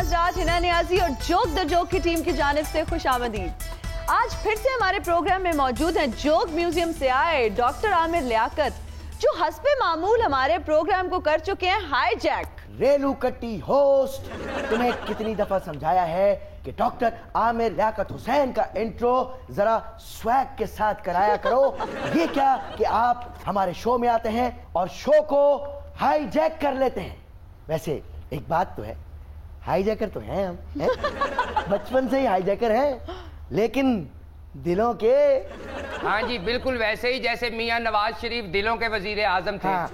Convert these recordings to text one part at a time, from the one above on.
अजराज, हिना नियाजी और joke the joke की team की जानिब से खुशामदीद। आज फिर से हमारे प्रोग्राम में मौजूद हैं जोक म्यूजियम से आए डॉक्टर आमिर लियाकत, जो हस्बे मामूल हमारे प्रोग्राम को कर चुके हैं हाईजैक। रेलू कट्टी होस्ट, तुम्हें कितनी दफा समझाया है कि डॉक्टर आमिर लियाकत हुसैन का इंट्रो जरा स्वैग के साथ कराया करो। ये क्या कि आप हमारे शो में आते हैं और शो को हाईजैक कर लेते हैं। वैसे एक बात तो है, हाईजैकर तो हैं हम, बचपन से ही हाईजैकर हैं, लेकिन दिलों के। हाँ जी, बिल्कुल वैसे ही जैसे मियां नवाज शरीफ दिलों के वजीर आजम थे। हाँ।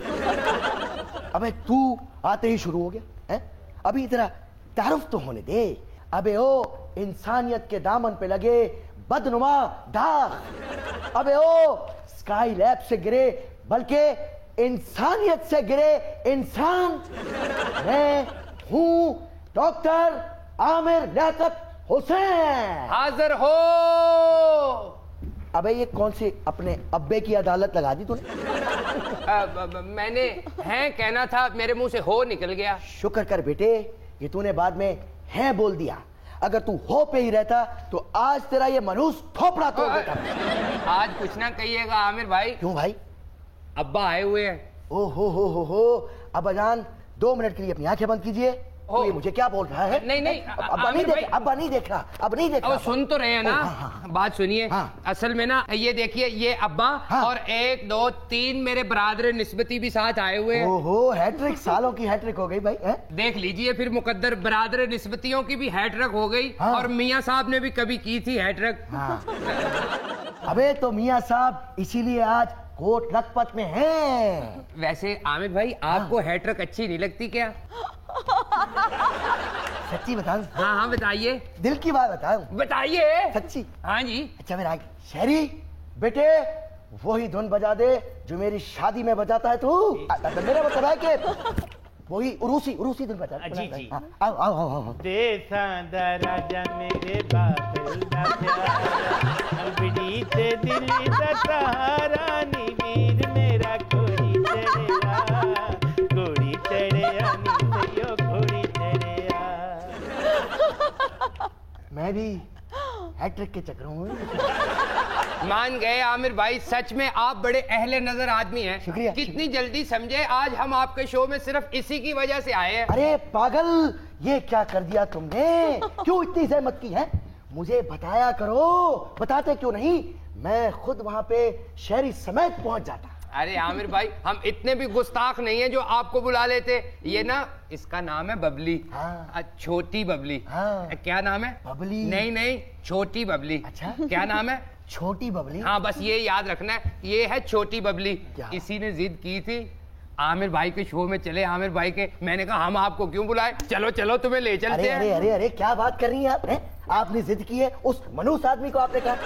अबे तू आते ही शुरू हो गया है? अभी तेरा तारुफ तो होने दे। अबे ओ इंसानियत के दामन पे लगे बदनुमा दाग। अबे ओ स्काई लैब से गिरे बल्कि इंसानियत से गिरे इंसान। मैं हूँ डॉक्टर आमिर लियाकत हुसैन। हाजिर हो। अबे ये कौन सी अपने अब्बे की अदालत लगा दी तूने? मैंने हैं कहना था, मेरे मुंह से हो निकल गया। शुक्र कर बेटे कि तूने बाद में है बोल दिया। अगर तू हो पे ही रहता तो आज तेरा ये मनूस थोपड़ा तोड़ देता। आज कुछ ना कहिएगा आमिर भाई। क्यों भाई? अब्बा आए हुए हैं। ओ हो अब्बा जान 2 मिनट के लिए अपनी आंखें बंद कीजिए। तो ये मुझे क्या बोल रहा है? नहीं अब्बा नहीं देख रहा। अब नहीं देख रहा। सुन तो रहे हैं ना। हाँ। बात सुनिए। हाँ। असल में ना ये देखिए, ये अब्बा हाँ। और 1 2 3 मेरे बरादर निस्बती भी साथ आए हुए हैं। ओहो, हैट्रिक, सालों की हैट्रिक हो गई भाई है? देख लीजिए फिर मुकद्दर बरादर निस्बतियों की भी हैट्रिक हो गई। हाँ। और मियाँ साहब ने भी कभी की थी हैट्रिक। हाँ। अबे तो मियाँ साहब इसीलिए आज कोट लखपत में हैं। वैसे आमिर भाई आपको हैट्रिक अच्छी नहीं लगती क्या? सच्ची बताऊं? हाँ बताइए। दिल की बात बताऊं? बताइए। सच्ची? हाँ जी। अच्छा मेरा शहरी बेटे वही धुन बजा दे जो मेरी शादी में बजाता है तू। मेरा मतलब है कि वही उरूसी धुन बजा। जी। आओ। देसा दा राजा मेरे बादल दा प्यारा, बड़ी ते दिल दा सहारा, नी वीर मेरा कोड़ी तेरा, कोड़ी तेरा नी सयो कोड़ी तेरा। मैं भी हैट्रिक के चक्कर में मान गए आमिर भाई, सच में आप बड़े अहले नजर आदमी हैं। शुक्रिया। कितनी जल्दी समझे, आज हम आपके शो में सिर्फ इसी की वजह से आए हैं। अरे पागल, ये क्या कर दिया तुमने? क्यों इतनी जहमत की है? मुझे बताया करो। बताते क्यों नहीं? मैं खुद वहां पे शहरी समेत पहुंच जाता। अरे आमिर भाई, हम इतने भी गुस्ताख नहीं है जो आपको बुला लेते। ये ना, इसका नाम है बबली। हाँ। छोटी बबली। हाँ। क्या नाम है? बबली। नहीं, छोटी बबली। अच्छा। क्या नाम है? छोटी बबली। हाँ, बस ये याद रखना है, ये है छोटी बबली। क्या? इसी ने जिद की थी आमिर भाई के शो में चले। आमिर भाई के, मैंने कहा हम आपको क्यों बुलाए, चलो तुम्हें ले चलते हैं। अरे क्या बात कर रही हैं आप? आपने जिद की है, उस मनूस आदमी को आपने कहा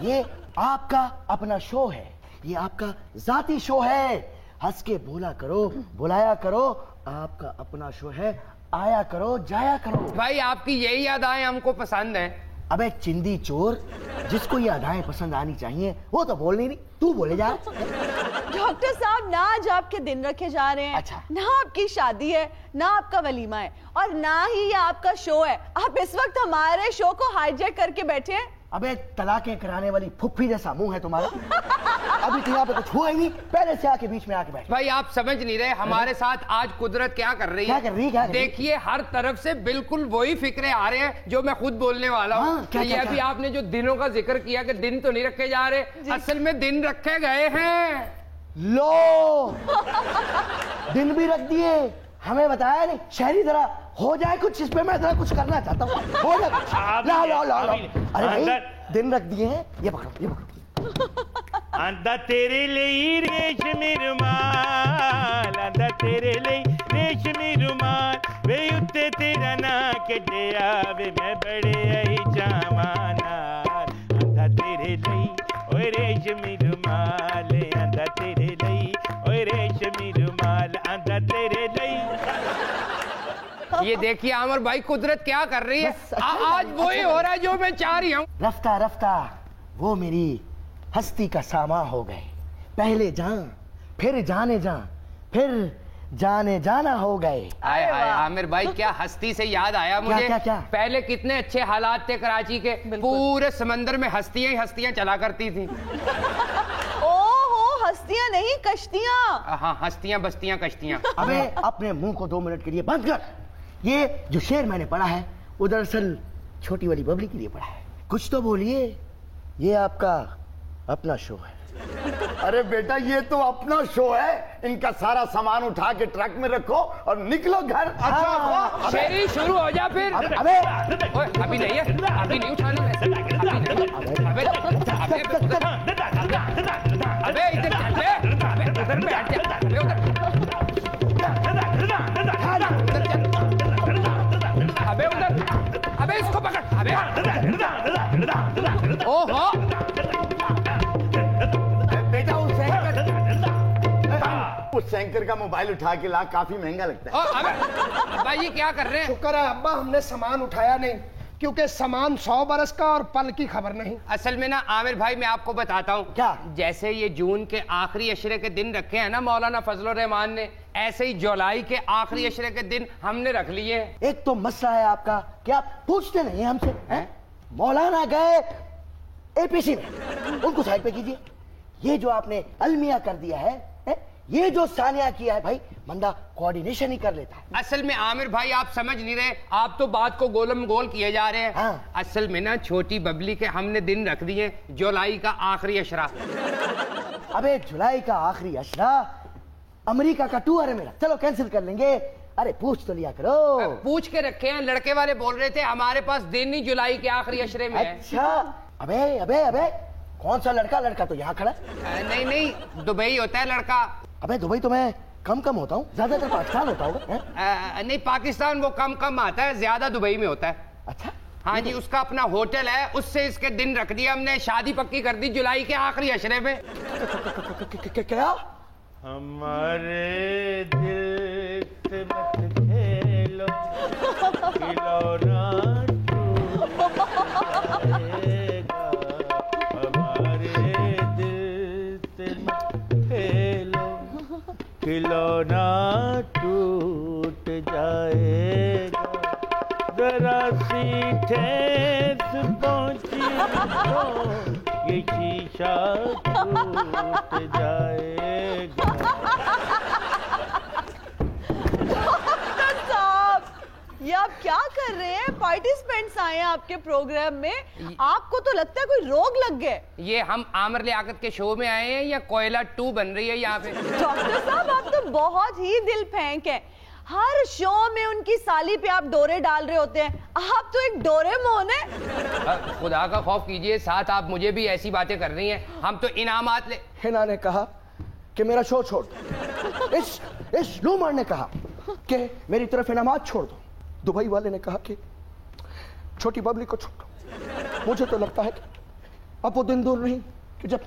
ये आपका अपना शो है, ये आपका जाती शो है। हंस के बोला करो, बुलाया करो। आपका अपना शो है, आया करो जाया करो। भाई आपकी यही अदाएं हमको पसंद है। अबे चिंदी चोर, जिसको ये अदाएं पसंद आनी चाहिए वो तो बोलनी नहीं, तू बोले जा। डॉक्टर साहब, ना आज आपके दिन रखे जा रहे हैं। अच्छा। ना आपकी शादी है, ना आपका वलीमा है, और ना ही ये आपका शो है। आप इस वक्त हमारे शो को हाईजैक करके बैठे हैं। अबे तलाकें कराने वाली फुफ्फी जैसा मुंह है तुम्हारा। अभी तो यहाँ पे कुछ हुआ ही नहीं, पहले से आके बीच में आके बैठ। भाई आप समझ नहीं रहे हमारे साथ आज कुदरत क्या कर रही है। क्या कर रही है? देखिए हर तरफ से बिल्कुल वही फिक्रे आ रहे हैं जो मैं खुद बोलने वाला हूँ। हाँ, क्या? अभी आपने जो दिनों का जिक्र किया कि दिन तो नहीं रखे जा रहे, असल में दिन रखे गए हैं। लो दिन भी रख दिए, हमें बताया नहीं। शहरी जरा हो जाए कुछ, इस पे मैं जरा कुछ करना चाहता हूँ। हो जाए कुछ। ला। अरे भाई दिन रख दिए हैं, ये पकड़ो। आंदा तेरे लिए रेशमी रुमाल, आंदा तेरे लिए रेशमी रुमाल, वे उत्ते तेरा ना कटिया वे मैं बड़े आई जामाना। आंदा तेरे लिए ओए रेशमी रुमाल, आंदा तेरे लिए ओए रेशमी रुमाल, आंदा तेरे लिए। ये देखिए आमिर भाई, कुदरत क्या कर रही है। आज वही हो रहा है जो मैं चाह रही हूँ। रफ्ता वो मेरी हस्ती का सामा हो गए। पहले जान, फिर जाने जा, फिर जाने जाना हो गए। हाय हाय आमिर भाई, क्या हस्ती से याद आया मुझे। क्या? पहले कितने अच्छे हालात थे कराची के, पूरे समंदर में हस्तियां ही हस्तियां चला करती थी। ओहो, हस्तियां नहीं कश्तियां। हाँ, हस्तियां बस्तियां कश्तियां। अबे अपने मुंह को 2 मिनट के लिए बंद कर। ये जो शेर मैंने पढ़ा है वो दरअसल छोटी वाली बबली के लिए पढ़ा है। कुछ तो बोलिए, ये आपका अपना शो है। अरे बेटा, ये तो अपना शो है। इनका सारा सामान उठा के ट्रक में रखो और निकलो घर। अच्छा शेरी शुरू हो जा फिर। अबे ओए, अभी नहीं है, अभी नहीं उठाना है। अभी नहीं। अबे इधर चल बे। अबे उधर बैठ जा। अबे उधर चल। अबे उधर, अबे इसको पकड़। अबे ओहो, बेटा उस एंकर का मोबाइल उठा के ला, काफी महंगा लगता है। अबे अब्बा ये क्या कर रहे हैं? शुक्र है अब्बा हमने सामान उठाया नहीं, क्योंकि सामान 100 बरस का और पल की खबर नहीं। असल में ना आमिर भाई, मैं आपको बताता हूँ क्या? जैसे ये जून के आखिरी अशरे के दिन रखे हैं ना मौलाना फजलुर रहमान ने, ऐसे ही जुलाई के आखिरी अशरे के दिन हमने रख लिए हैं। एक तो मसला है आपका कि आप पूछते नहीं हमसे, हैं? मौलाना गए एपीसी में, उनको साइड पे कीजिए। ये जो आपने अलमिया कर दिया है, ये जो सानिया किया है, भाई बंदा कोऑर्डिनेशन ही कर लेता है। असल में आमिर भाई आप समझ नहीं रहे, आप तो बात को गोलम गोल किए जा रहे हैं। हाँ। असल में ना छोटी बबली के हमने दिन रख दिए जुलाई का आखिरी अशरा। अबे जुलाई का आखिरी अशरा अमेरिका का टूर है मेरा, चलो कैंसिल कर लेंगे। अरे पूछ तो लिया करो। पूछ के रखे हैं, लड़के वाले बोल रहे थे हमारे पास दिन ही जुलाई के आखिरी अशरे में है। अच्छा, अबे अबे अबे कौन सा लड़का? लड़का तो यहाँ खड़ा है। नहीं, दुबई होता है लड़का। अबे दुबई तो मैं कम होता हूँ, ज्यादातर पाकिस्तान होता होगा। नहीं, पाकिस्तान वो कम आता है, ज्यादा दुबई में होता है। अच्छा हाँ जी, उसका अपना होटल है, उससे इसके दिन रख दिया हमने, शादी पक्की कर दी जुलाई के आखिरी अशरे में। क्या? हमारे दिल से मत खेलो, खिलौना टूटेगा। हमारे दिल से मत खेलो, खिलौना टूट जाएगा। जरा सी ठेस पहुंची तो ये शीशा टूट जाएगा। ये आप क्या कर रहे हैं? पार्टिसिपेंट्स आए हैं आपके प्रोग्राम में, आपको तो लगता है कोई रोग लग गए। ये हम आमिर लियाकत के शो में आए हैं या कोयला 2 बन रही है यहाँ पे? डॉक्टर साहब, आप तो बहुत ही दिल फेंक हैं। हर शो में उनकी साली पे आप डोरे डाल रहे होते हैं, आप तो एक डोरेमोन है। खुदा का खौफ कीजिए, साथ आप मुझे भी ऐसी बातें कर रही हैं। हम तो इनामात ले। हिना ने कहा कि मेरा शो छोड़ दो। इस लूमर ने कहा कि मेरी तरफ इनामात छोड़ दो। दुबई वाले ने कहा कि छोटी बबली को छोड़ दो। मुझे तो लगता है कि अब वो दिन दूर नहीं कि जब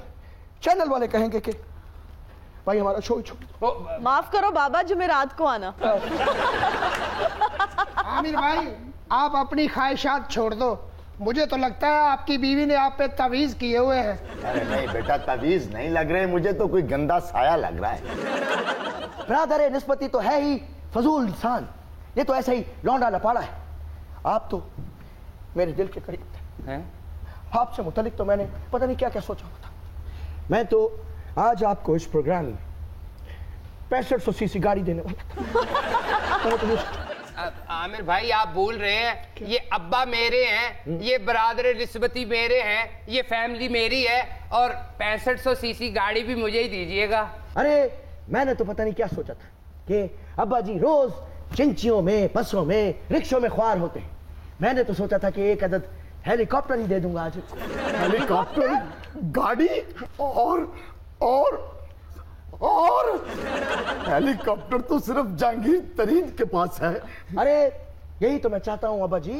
चैनल वाले कहेंगे कि भाई हमारा शो ही छोड़ दो। माफ करो बाबा, जुमेरात को आना। आमिर भाई, आप अपनी ख्वाहिशात छोड़ दो। मुझे तो लगता है आपकी बीवी ने आप पे तवीज किए हुए हैं। अरे नहीं बेटा, तवीज नहीं लग रहे, मुझे तो कोई गंदा साया लग रहा है। ब्रादर निस्बती तो है ही फजूल इंसान, ये तो ऐसा ही लौंडा लपाड़ा है। आप तो मेरे दिल के करीब थे। आपसे मुतालिक तो मैंने पता नहीं क्या क्या सोचा हुआ था। मैं तो आज आपको इस प्रोग्राम में 6500 सीसी गाड़ी देने वाला था। आमिर भाई आप भूल रहे हैं, ये अब्बा मेरे हैं, ये बरादर निस्बती मेरे हैं, ये फैमिली मेरी है, और 6500 सीसी गाड़ी भी मुझे ही दीजिएगा। अरे मैंने तो पता नहीं क्या सोचा था कि अब्बा जी रोज चिंचियों में, बसों में, रिक्शों में ख्वार होते हैं। मैंने तो सोचा था कि एक अदद हेलीकॉप्टर ही दे दूंगा आज। हेलीकॉप्टर, गाड़ी और हेलीकॉप्टर तो सिर्फ जहांगीर तरीन के पास है। अरे यही तो मैं चाहता हूं अब्बा जी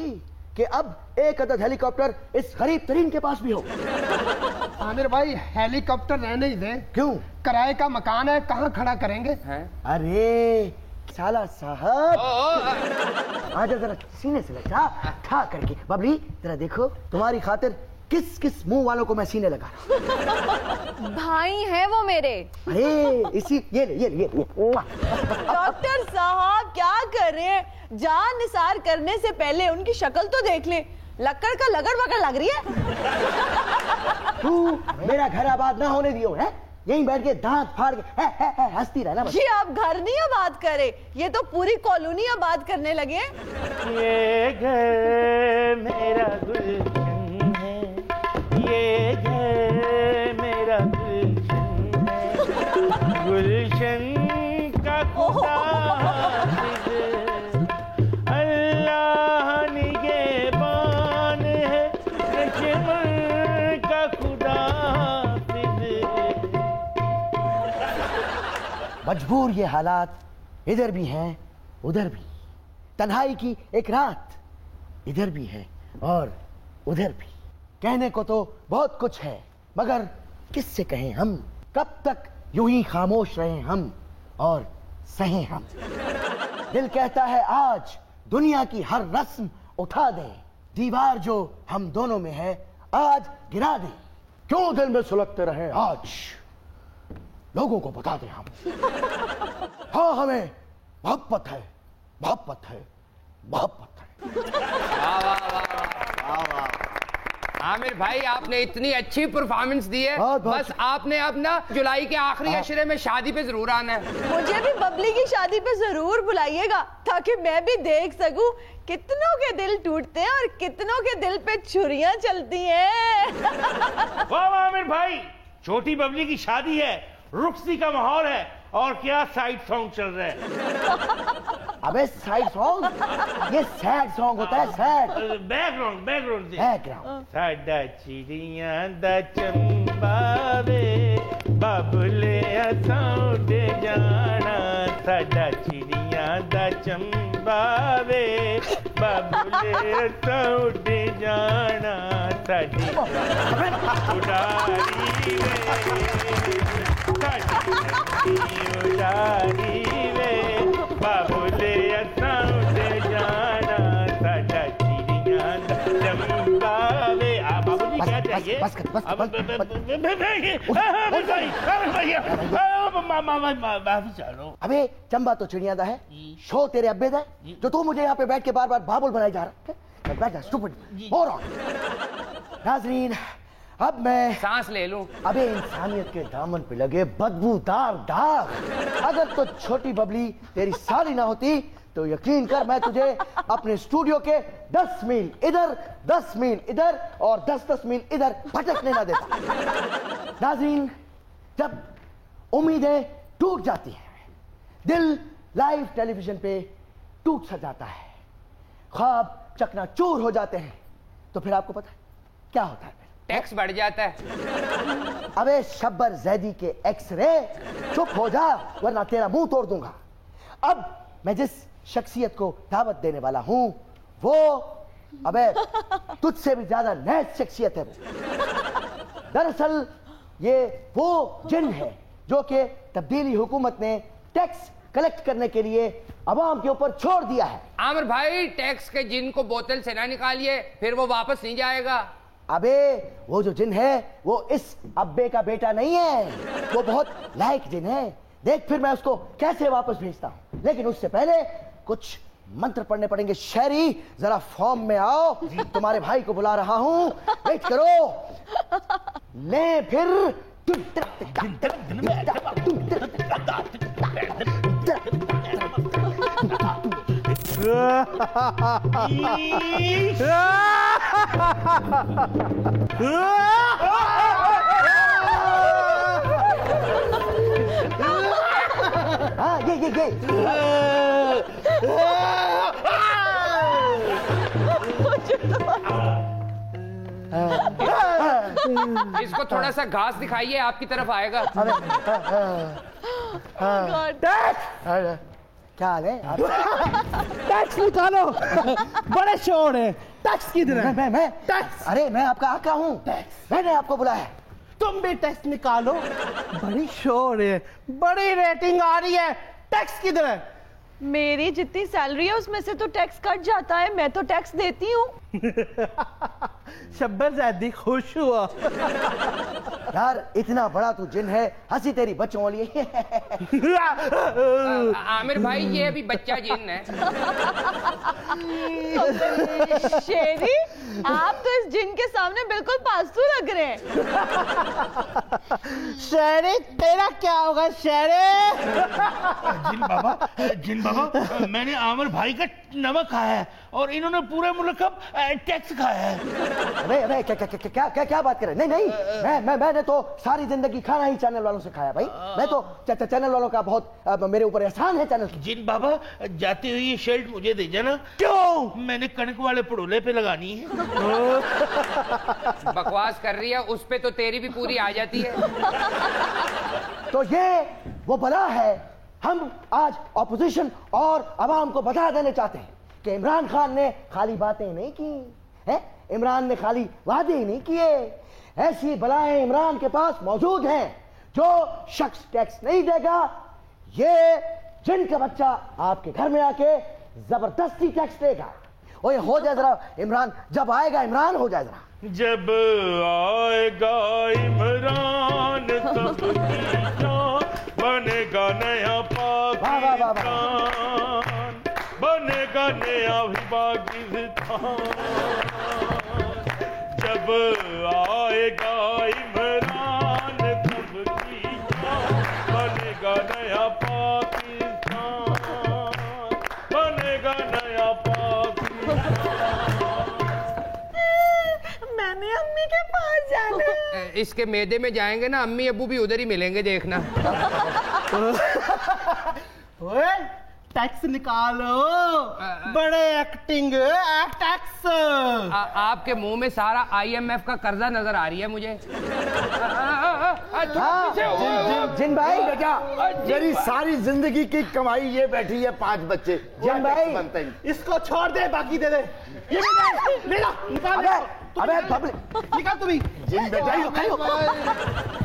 कि अब एक अदद हेलीकॉप्टर इस गरीब तरीन के पास भी हो। आमिर भाई, हेलीकॉप्टर रहने ही दें। क्यों? किराए का मकान है, कहाँ खड़ा करेंगे? अरे साला साहब, आजा जरा सीने से लगा ठा करके। बबली जरा देखो, तुम्हारी खातिर किस किस मुंह वालों को मैं सीने लगा रहा हूं। भाई हैं वो मेरे। अरे इसी ये डॉक्टर साहब क्या कर रहे हैं? जान निसार करने से पहले उनकी शक्ल तो देख ले, लक्कड़ का लगड़ वगड़ लग रही है। तू मेरा घर आबाद ना होने दियो है, यहीं बैठ के दांत फाड़ के हंसती रहना बस। ये आप घर नहीं आबाद करे, ये तो पूरी कॉलोनी आबाद करने लगे। ये घर मेरा गुलशन है, ये घर मेरा गुलशन है, गुलशन का खुदा अल्लाह निगहबान है, दुश्मन का खुदा मजबूर ये हालात इधर भी हैं उधर भी, तन्हाई की एक रात इधर भी है और उधर भी। कहने को तो बहुत कुछ है मगर किससे कहें हम, कब तक यूं ही खामोश रहें हम और सहें हम। दिल कहता है आज दुनिया की हर रस्म उठा दें, दीवार जो हम दोनों में है आज गिरा दें। क्यों दिल में सुलगते रहे आज लोगों को बता दें हम। हाँ हमें मोहब्बत है, मोहब्बत है, मोहब्बत है। आमिर भाई आपने इतनी अच्छी परफॉर्मेंस दी है, बहुत बस आपने अब ना जुलाई के आखिरी अशरे में शादी पे जरूर आना है। मुझे भी बबली की शादी पे जरूर बुलाइएगा ताकि मैं भी देख सकूं कितनों के दिल टूटते हैं और कितनों के दिल पे छुरियां चलती हैं। वाह आमिर भाई, छोटी बबली की शादी है, रुखसी का माहौल है और क्या साइड सॉन्ग चल रहा है। अबे साइड सॉन्ग, ये सैड सॉन्ग होता है, सैड बैकग्राउंड बैकग्राउंड। साडा चिड़ियां दा चंबा वे बाबुले असां उड़ जाना, साडा चिड़ियां दा चंबा वे बाबुले असां उड़ जाना, साडी उड़ारी वे उड़ारी वे बाबुले असां उड़ जाना, साडा चिड़ियां दा चंबा वे। बाबू जी क्या चाहिए? अबे चंबा तो चिड़िया दा है, शो तेरे अब्बे दा है, जो तू मुझे यहाँ पे बैठ के बार बार बाबुल बनाए जा रहा है। बैठ जा स्टूपिड। और नाजरीन अब मैं सांस ले लूं। अबे इंसानियत के दामन पे लगे बदबूदार दाग, अगर तो छोटी बबली तेरी साली ना होती तो यकीन कर मैं तुझे अपने स्टूडियो के 10 मील इधर 10 मील इधर और 10-10 मील इधर भटकने ना देता। नाज़रीन, जब उम्मीदें टूट जाती हैं, दिल लाइव टेलीविजन पे टूट सा जाता है, ख्वाब चकनाचूर हो जाते हैं, तो फिर आपको पता है क्या होता है? टैक्स बढ़ जाता है। अबे शब्बर जैदी के एक्सरे, चुप हो जा वरना तेरा मुंह तोड़ दूंगा। अब मैं जिस शख्सियत को दावत देने वाला हूं वो अबे तुझसे भी ज्यादा नैज शख्सियत है। दरअसल ये वो जिन है जो कि तब्दीली हुकूमत ने टैक्स कलेक्ट करने के लिए अवाम के ऊपर छोड़ दिया है। आमिर भाई, टैक्स के जिन को बोतल से ना निकालिए, फिर वो वापस नहीं जाएगा। अबे वो जो जिन है वो इस अब्बे का बेटा नहीं है, वो बहुत लायक जिन है। देख फिर मैं उसको कैसे वापस भेजता हूं, लेकिन उससे पहले कुछ मंत्र पढ़ने पड़ेंगे। शहरी जरा फॉर्म में आओ, तुम्हारे भाई को बुला रहा हूं, वेट करो। ले फिर हाँ ये इसको थोड़ा सा घास दिखाइए, आपकी तरफ आएगा। क्या हाल है? टैक्स निकालो। बड़े शोर है, टैक्स किधर है? मैं टैक्स। अरे मैं आपका आका हूँ, मैंने आपको बुलाया। तुम भी टैक्स निकालो। बड़ी शोर है, बड़ी रेटिंग आ रही है, टैक्स किधर है? मेरी जितनी सैलरी है उसमें से तो टैक्स कट जाता है, मैं तो टैक्स देती हूँ। शब्बर ज़ैदी खुश हुआ। यार इतना बड़ा तू जिन है, हंसी तेरी बच्चों वाली है। आमिर भाई ये अभी बच्चा जिन है। शेरी, आप तो इस जिन के सामने बिल्कुल पास्तू लग रहे हैं। शेरे तेरा क्या होगा शेरे? जिन बाबा मैंने आमिर भाई का नमक खाया है और इन्होंने पूरे मुल्क का टैक्स खाया है। अबे क्या बात कर रहे? नहीं मैंने तो सारी जिंदगी खाना ही चैनल वालों से खाया भाई। मैं तो चैनल वालों का बहुत मेरे ऊपर एहसान है चैनल। जिन बाबा जाते हुए ये शर्ट मुझे दे जाना। क्यों? मैंने कणक वाले पड़ोले पे लगानी है। बकवास कर रही है, उस पे तो तेरी भी पूरी आ जाती है। तो ये वो बला है। हम आज ऑपोजिशन और अवाम को बता देने चाहते हैं कि इमरान खान ने खाली बातें नहीं की है, इमरान ने खाली वादे नहीं किए। ऐसी बलाएं इमरान के पास मौजूद हैं। जो शख्स टैक्स नहीं देगा, ये जिनका बच्चा आपके घर में आके जबरदस्ती टैक्स देगा। ओए हो जाए जरा इमरान, जब आएगा इमरान हो जाए जरा। जब आएगा इमरान तब बनेगा नया पाकिस्तान, बनेगा नया पाकिस्तान। जब आएगा इमरान तब बनेगा नया पाकिस्तान, बनेगा नया पाकिस्तान। मैंने अम्मी के पास जाना है। इसके मैदे में जाएंगे ना, अम्मी अब्बू भी उधर ही मिलेंगे, देखना। ओए टैक्स निकालो, बड़े एक्टिंग टैक्स। आपके मुंह में सारा IMF का कर्जा नजर आ रही है मुझे। जिन भाई बेटा, मेरी सारी जिंदगी की कमाई ये बैठी है 5 बच्चे। जिन भाई बनते हैं। इसको छोड़ दे, बाकी दे दे। ये अबे बबली निकाल तू भी। जिन बेटा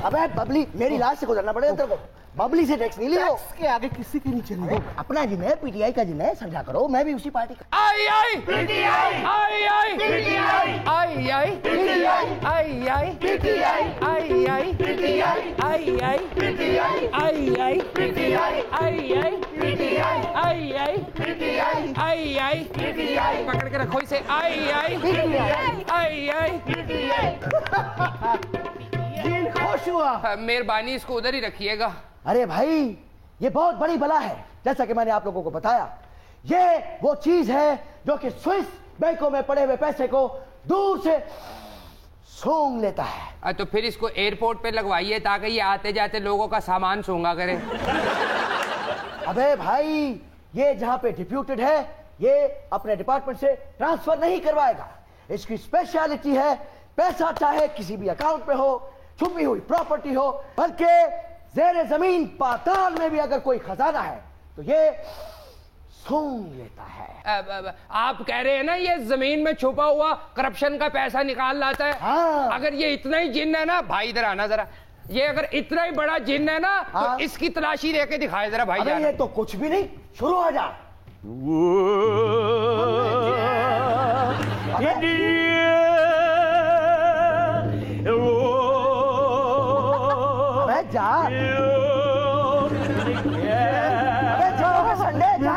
अबे बबली, मेरी लाश से गुजरना पड़ेगा तेरे को। बबली से टैक्स नहीं लियो। के आगे किसी की नहीं चलेगी। अपना जिन है, PTI का जिन है, समझा करो। मैं भी उसी पार्टी का। आई आई PTI, आई आई PTI, आई आई PTI, आई आई PTI, आई आई PTI, आई आई PTI, आई आई PTI, आई आई PTI, आई आई PTI, आई आई PTI। पकड़ के रखो इसे। आई आई PTI, आई आई PTI। जिन खुश हुआ। मेहरबानी इसको उधर ही रखिएगा। अरे भाई, ये बहुत बड़ी बला है। जैसा कि मैंने आप लोगों को बताया, ये वो चीज है जो कि स्विस बैंकों में पड़े हुए पैसे को दूर से सूंघ लेता है। तो फिर इसको एयरपोर्ट पे लगवाइए ताकि ये आते जाते लोगों का सामान सूंघा करे। अबे भाई, ये जहां पे डिप्यूटेड है, ये अपने डिपार्टमेंट से ट्रांसफर नहीं करवाएगा। इसकी स्पेशलिटी है, पैसा चाहे किसी भी अकाउंट में हो, छुपी हुई प्रॉपर्टी हो, बल्कि ज़ेरे जमीन पाताल में भी अगर कोई खजाना है तो ये सूंघ लेता है। आप कह रहे हैं ना ये जमीन में छुपा हुआ करप्शन का पैसा निकाल लाता है। हाँ। अगर ये इतना ही जिन्न है ना भाई, इधर आना जरा। ये अगर इतना ही बड़ा जिन्न है ना, हाँ। तो इसकी तलाशी लेके दिखाए जरा भाई। अबे ये तो कुछ भी नहीं, शुरू हो जा। अबे जा। अबे जाओ संडे, जा।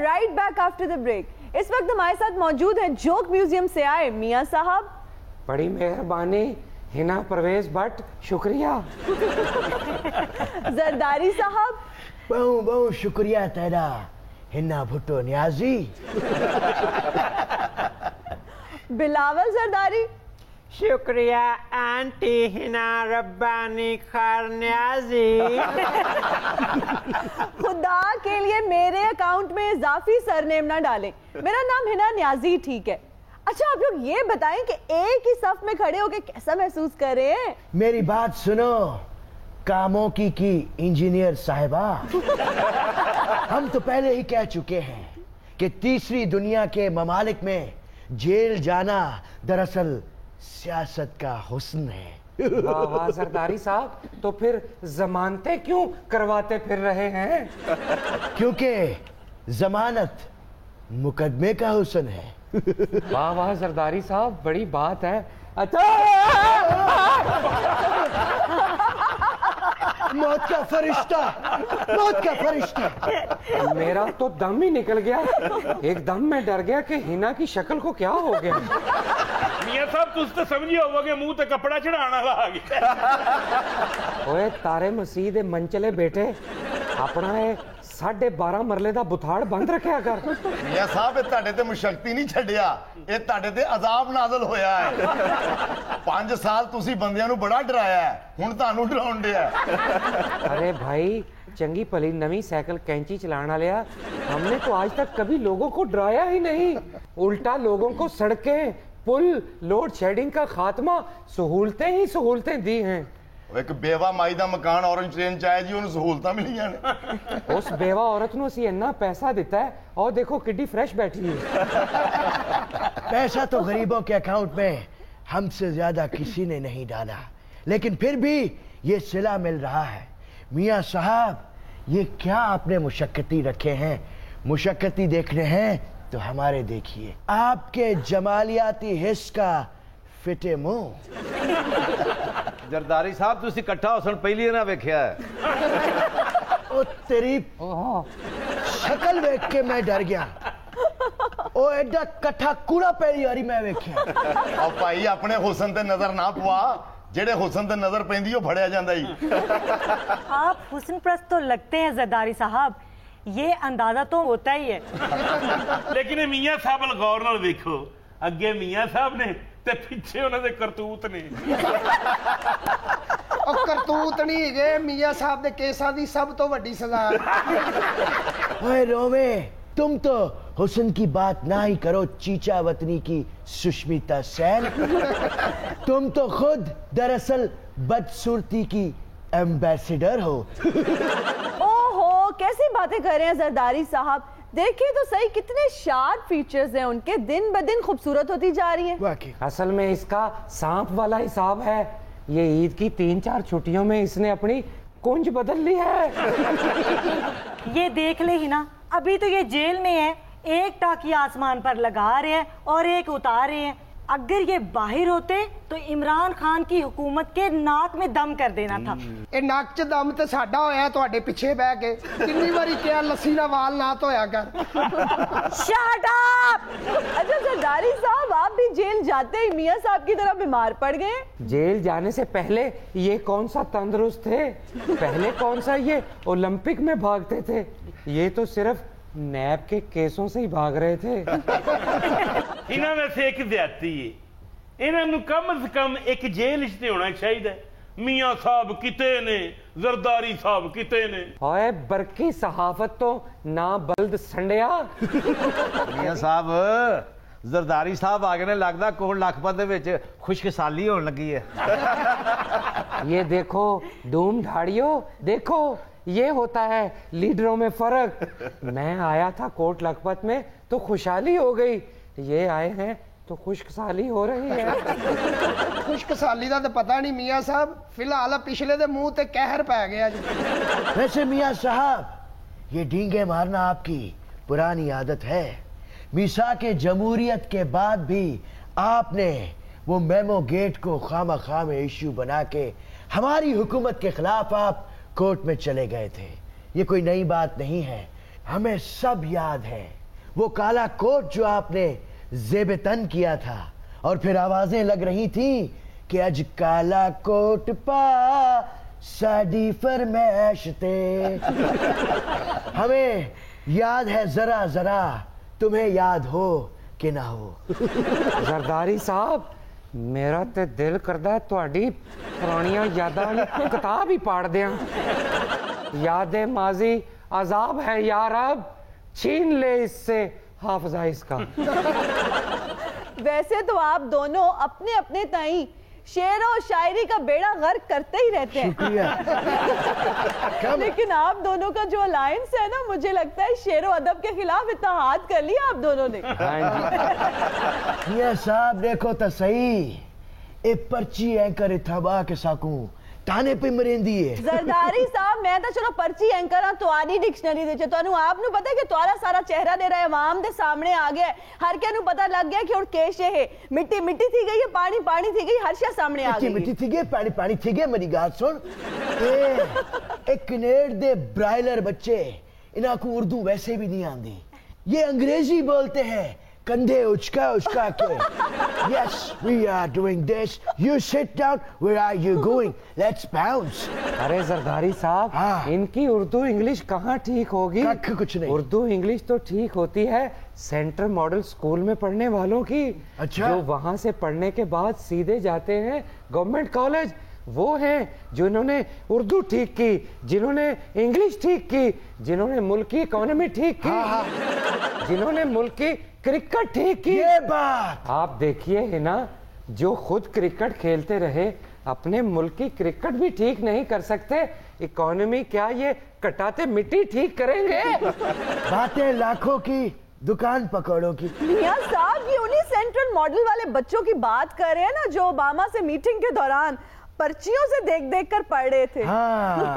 Right back after the break. इस वक्त हमारे साथ मौजूद है जोक म्यूजियम से आए मियां साहब। बड़ी मेहरबानी हिना परवेज भट्ट, शुक्रिया। जरदारी साहब। बहुत बहुत शुक्रिया तेरा हिन्ना भुट्टो न्याजी। बिलावल जरदारी। शुक्रिया आंटी हिना रब्बानी खार न्याजी। खुदा के लिए मेरे अकाउंट में इजाफी सरनेम ना डालें, मेरा नाम हिना न्याजी ठीक है। अच्छा आप लोग ये बताएं कि एक ही सफ में खड़े होकर कैसा महसूस कर रहे हैं? मेरी बात सुनो कामों की इंजीनियर साहिबा। हम तो पहले ही कह चुके हैं कि तीसरी दुनिया के ममालिक में जेल जाना दरअसल सियासत का हुस्न है। वाह वाह सरदारी साहब, तो फिर जमानतें क्यों करवाते फिर रहे हैं? क्योंकि जमानत मुकदमे का हुस्न है। वाह वाह सरदारी साहब, बड़ी बात है। अच्छा मौत का फरिश्ता, मौत का फरिश्ता। मेरा तो दम ही निकल गया, एकदम मैं डर गया कि हिना की शक्ल को क्या हो गया। मियां साहब तुम तो समझे होवोगे मुंह ते कपड़ा चढ़ाने वाला आ गया। ओए तारे मसीह दे मनचले बेटे, अपना ये 12.5 मरले ਦਾ बुथाड़ बंद रखिया कर। मियां साहब ये ਤੁਹਾਡੇ ਤੇ ਮੁਸ਼ਕਤੀ ਨਹੀਂ ਛੱਡਿਆ, ਇਹ ਤੁਹਾਡੇ ਤੇ ਅਜ਼ਾਬ ਨਾਜ਼ਲ ਹੋਇਆ ਹੈ। 5 ਸਾਲ ਤੁਸੀਂ ਬੰਦਿਆਂ ਨੂੰ ਬੜਾ ਡਰਾਇਆ ਹੈ, ਹੁਣ ਤੁਹਾਨੂੰ ਡਰਾਉਣ ਡਿਆ। अरे भाई चंगी भली नवी साइकिल कैंची चलाने वाले, हमने तो आज तक कभी लोगों को डराया ही नहीं, उल्टा लोगों को सड़कें, पुल, लोड शेडिंग का खात्मा, सहूलतें ही सहूलतें दी हैं। ਇੱਕ ਬੇਵਾ ਮਾਈ ਦਾ ਮਕਾਨ ਔਰੰਜ ਟ੍ਰੇਨ ਚ ਆਇਆ ਜੀ, ਉਹਨੂੰ ਸਹੂਲਤਾਂ ਮਿਲੀਆਂ ਨੇ। उस बेवा औरत ਨੂੰ ਅਸੀਂ ਇੰਨਾ पैसा ਦਿੱਤਾ है और देखो किड्डी फ्रेश बैठी है। पैसा तो गरीबों के अकाउंट में हमसे ज्यादा किसी ने नहीं डाला, लेकिन फिर भी ये सिला मिल रहा है। मियां साहब ये क्या आपने मुशक्कती रखे हैं? मुशक्कती देखने हैं तो हमारे देखिए, आपके जमालियाती हिस्स का फिटे मुंह। जरदारी साहब तुसी इकट्ठा हुसन पहली ना वेख्या है। ओ तेरी शक्ल देख के मैं डर गया। ओ एडा कट्ठा कूड़ा पहली बारी मैं वेख्या। ਆ ਭਾਈ ਆਪਣੇ ਹੁਸਨ ਤੇ ਨਜ਼ਰ ਨਾ ਪਵਾ, ਜਿਹੜੇ ਹੁਸਨ ਤੇ ਨਜ਼ਰ ਪੈਂਦੀ ਉਹ ਫੜਿਆ ਜਾਂਦਾ ਹੀ। आप हुस्न प्रस्त तो लगते हैं जरदारी साहब, ये अंदाजा तो होता ही है। लेकिन ये मियां साहब अल गौर नाल देखो, अगे मियां साहब ने ते पिछे उन्हां दे करतूत ने। ਉਹ ਕਰਤੂਤ ਨਹੀਂ ਹੈਗੇ, ਮੀਆਂ ਸਾਹਿਬ ਦੇ ਕੇਸਾਂ ਦੀ ਸਭ ਤੋਂ ਵੱਡੀ ਸਜ਼ਾ। ओए रोवे, तुम तो हुस्न की बात ना ही करो चीचा वतनी की सुष्मिता सेन। तुम तो खुद दरअसल बदसूरती की एम्बेसडर हो। ओहो कैसी बातें कर रहे हैं जरदारी साहब, देखिए तो सही कितने शार्प फीचर्स हैं उनके, दिन ब दिन खूबसूरत होती जा रही हैं। वाकई असल में इसका सांप वाला हिसाब है, ये ईद की 3-4 छुट्टियों में इसने अपनी कुंज बदल ली है। ये देख ले ही ना, अभी तो ये जेल में है, एक टाकी आसमान पर लगा रहे हैं और एक उतार रहे हैं। अगर ये बाहर होते तो इमरान खान की हुकूमत के नाक में दम कर देना था। ਇਹ ਨੱਕ 'ਚ ਦਮ ਤੇ ਸਾਡਾ ਹੋਇਆ ਤੁਹਾਡੇ ਪਿੱਛੇ ਬਹਿ ਕੇ। ਕਿੰਨੀ ਵਾਰੀ ਕਿਹਾ ਲੱਸੀ ਦਾ ਵਾਲ ਨਾ ਧੋਇਆ ਕਰ। Shut up! अच्छा जरदारी साहब आप भी जेल जाते ही मियां साहब की तरह बीमार पड़ गए। जेल जाने से पहले ये कौन सा तंदुरुस्त थे, पहले कौन सा ये ओलंपिक में भागते थे, ये तो सिर्फ नैब के केसों से ही भाग रहे थे। इन्हां वैसे एक ज्यादती है, इन्हां नूं कम से कम एक जेल च होना चाहिए। मियां साहब किते ने, जरदारी साहब किते ने। ओए बरकी सहाफत तो ना बल्द संडिया। मियां साहब जरदारी साहब आ गए ने, लगदा कोल लखपत दे विच खुशखसाली होने लगी है। ये देखो धूम धाड़ियों, देखो ये होता है लीडरों में फर्क। मैं आया था कोट लखपत में तो खुशहाली हो गई, ये आए हैं तो खुशखसाली हो रही है। ਖੁਸ਼ਕਸਾਲੀ ਦਾ ਤਾਂ ਪਤਾ ਨਹੀਂ ਮੀਆਂ ਸਾਹਿਬ, ਫਿਲਹਾਲ ਪਿਛਲੇ ਦੇ ਮੂੰਹ ਤੇ ਕਹਿਰ ਪੈ ਗਿਆ ਜੀ। वैसे मियां साहब ये डींगे मारना आपकी पुरानी आदत है। मीसा के जमहूरियत के बाद भी आपने वो मेमो गेट को खामा में इश्यू बना के हमारी हुकूमत के खिलाफ आप कोर्ट में चले गए थे। ये कोई नई बात नहीं है, हमें सब याद है वो काला कोट जो आपने जेबतन किया था और फिर आवाजें लग रही थी कि अज काला कोट पा साड़ी फरमैश ते। हमें याद है जरा जरा, तुम्हें याद हो कि ना हो। जरदारी साहब मेरा ते दिल करदा तुहाडी पुरानियां यादां दी किताब ही पाड़ दियां। यादें माजी अजाब है यार, अब छीन ले इससे हाफजा इसका। वैसे तो आप दोनों अपने अपने ताई शेर और शायरी का बेड़ा गर्क करते ही रहते हैं। लेकिन आप दोनों का जो अलायंस है ना, मुझे लगता है शेर और अदब के खिलाफ इत्तेहाद कर लिया आप दोनों ने। ये साहब देखो तो सही, ए पर्ची एंकर इथाबा के साकू ताने पे मरेंदी है। जरदारी साहब मैं तो चलो पर्ची एंकर हां, तुआरी डिक्शनरी दे तुहानू आप नु पता है कि तुआरा सारा चेहरा दे रहा है अवाम दे सामने आ गया, हर के नु पता लग गया कि और केशे है, मिट्टी मिट्टी थी गई है, पानी पानी थी गई, हर शय सामने आ गई। मिट्टी थी गई, पानी पानी थी गई। मेरी बात सुन, ए कनेड दे ब्रायलर बच्चे, इन्हां को उर्दू वैसे भी नहीं आंदी, ये अंग्रेजी बोलते हैं कंधे उचका उचका के। Yes, we are doing this. You sit down. Where are you going? Let's bounce. अरे जरदारी साहब, हाँ। इनकी उर्दू इंग्लिश कहाँ ठीक होगी? कुछ नहीं। उर्दू इंग्लिश तो ठीक होती है सेंट्रल मॉडल स्कूल में पढ़ने वालों की। अच्छा। जो वहाँ से पढ़ने के बाद सीधे जाते हैं गवर्नमेंट कॉलेज, वो हैं जिन्होंने उर्दू ठीक की, जिन्होंने इंग्लिश ठीक की, जिन्होंने मुल्क की इकोनॉमी ठीक की, जिन्होंने मुल्क की क्रिकेट ठीक की। ये बात आप देखिए है ना, जो खुद क्रिकेट खेलते रहे अपने मुल्क की क्रिकेट भी ठीक नहीं कर सकते, इकोनॉमी क्या ये कटाते मिट्टी ठीक करेंगे? बातें लाखों की, दुकान पकौड़ों की। मियां साहब ये उन्हीं सेंट्रल मॉडल वाले बच्चों की बात कर रहे हैं ना, जो ओबामा से मीटिंग के दौरान पर्चियों से देख देख कर पढ़ रहे थे। हाँ।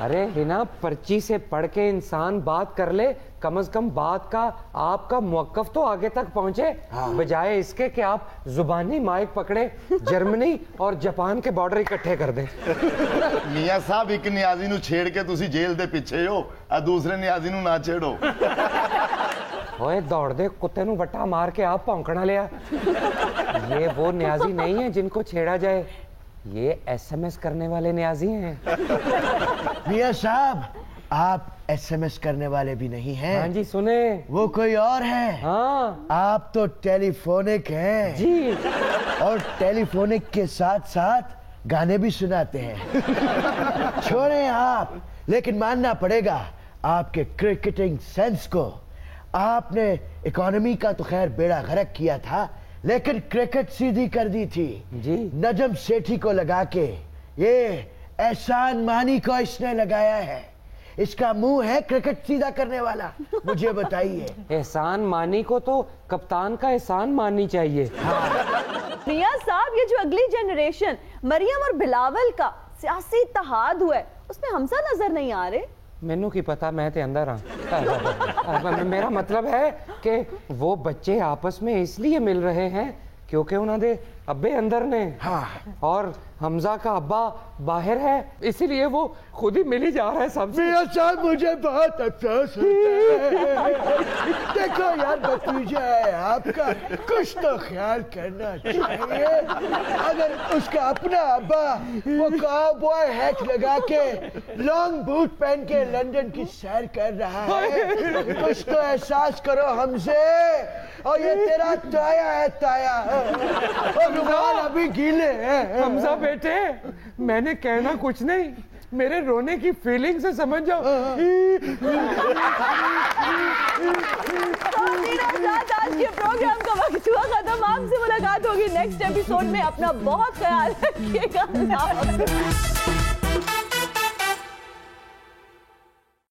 अरे हिना, पर्ची से पढ़ के इंसान बात कर ले, कम से कम बात का आपका मौकफ तो आगे तक पहुंचे। बजाय इसके कि आप जुबानी माइक पकड़े जर्मनी और जापान के बॉर्डर इकट्ठे कर दें। मियां साहब, एक नियाजी नु छेड़ के तुसी जेल दे पीछे हो, आ दूसरे नियाजी नु ना छेड़ो। ओए दौड़दे कुत्ते नु बट्टा मार के आप भौंकना लिया। ये वो न्याजी नहीं है जिनको छेड़ा जाए, ये SMS करने वाले न्याजी हैं। मियां साहब, आप SMS करने वाले भी नहीं हैं। हाँ जी, सुने, वो कोई और है। हाँ आप तो टेलीफोनिक हैं जी, और टेलीफोनिक के साथ साथ गाने भी सुनाते हैं। छोड़े आप, लेकिन मानना पड़ेगा आपके क्रिकेटिंग सेंस को। आपने इकोनॉमी का तो खैर बेड़ा गर्क किया था, लेकिन क्रिकेट सीधी कर दी थी जी। नजम सेठी को लगा के। ये एहसान मानी को इसने लगाया है, इसका मुंह है क्रिकेट सीधा करने वाला। मुझे बताइए। एहसान मानी को तो कप्तान का एहसान माननी चाहिए। मियां साहब, ये जो अगली जनरेशन मरियम और बिलावल का सियासी इत्तेहाद हुआ है, उसमें हमसा नजर नहीं आ रहे। मैनू की पता, मैं ते अंदर हाँ। मेरा मतलब है कि वो बच्चे आपस में इसलिए मिल रहे हैं क्योंकि उन्होंने अब्बे अंदर ने, हाँ। और हमजा का अब्बा बाहर है, इसीलिए वो खुद ही मिल ही जा रहा है सबसे। मियां साहब, मुझे बहुत अफसोस होता है। देखो यार, भतीजा है आपका, कुछ तो ख्याल करना चाहिए। अगर उसका अपना अब्बा वो काउबॉय हैट लगा के लॉन्ग बूट पहन के लंदन की सैर कर रहा है, कुछ तो एहसास करो हमसे। और ये तेरा ताया है, ताया, और रुमाल अभी गीले हैं। हमजा बेटे, मैंने कहना कुछ नहीं, मेरे रोने की फीलिंग से समझ जाओ। आज के प्रोग्राम का वक्त हुआ खत्म। आपसे मुलाकात होगी नेक्स्ट एपिसोड में। अपना बहुत ख्याल रखिएगा।